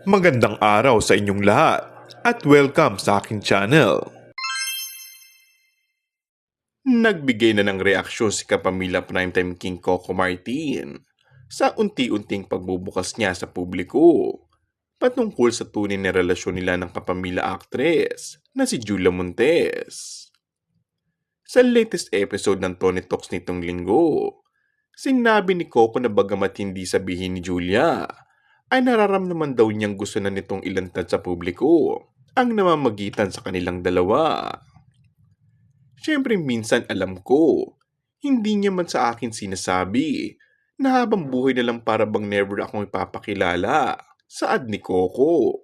Magandang araw sa inyong lahat at welcome sa aking channel. Nagbigay na ng reaksyon si Kapamilya Primetime King Coco Martin sa unti-unting pagbubukas niya sa publiko patungkol sa tunay na relasyon nila ng kapamilya actress na si Julia Montes. Sa latest episode ng Tony Talks nitong linggo, sinabi ni Coco na bagamat hindi sabihin ni Julia, ay nararamdaman daw niyang gusto na nitong ilantad sa publiko ang namamagitan sa kanilang dalawa. Siyempre minsan alam ko, hindi niya man sa akin sinasabi na habang buhay na lang para bang never akong ipapakilala, saad ni Coco.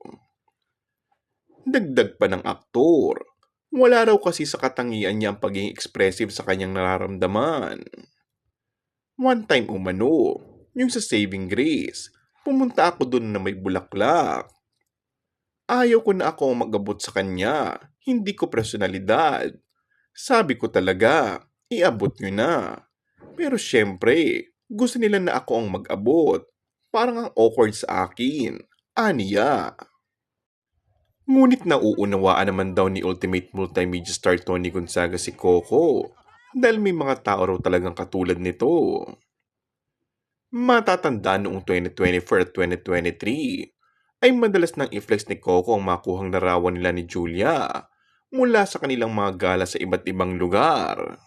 Dagdag pa ng aktor, wala raw kasi sa katangian niya ang pagiging expressive sa kanyang nararamdaman. One time umano, yung sa Saving Grace, pumunta ako doon na may bulaklak. Ayaw ko na ako mag-abot sa kanya, hindi ko personalidad. Sabi ko talaga, iabot nyo na. Pero syempre, gusto nila na ako ang mag-abot. Parang ang awkward sa akin, aniya. Ngunit nauunawaan naman daw ni Ultimate Multimedia Star Tony Gonzaga si Coco dahil may mga tao raw talagang katulad nito. Matatanda noong 2024 at 2023 ay madalas nang i-flex ni Coco ang makuhang larawan nila ni Julia mula sa kanilang mga gala sa iba't ibang lugar.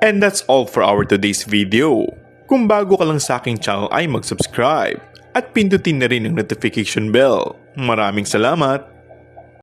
And that's all for our today's video. Kung bago ka lang sa aking channel ay mag-subscribe at pindutin na rin ang notification bell. Maraming salamat!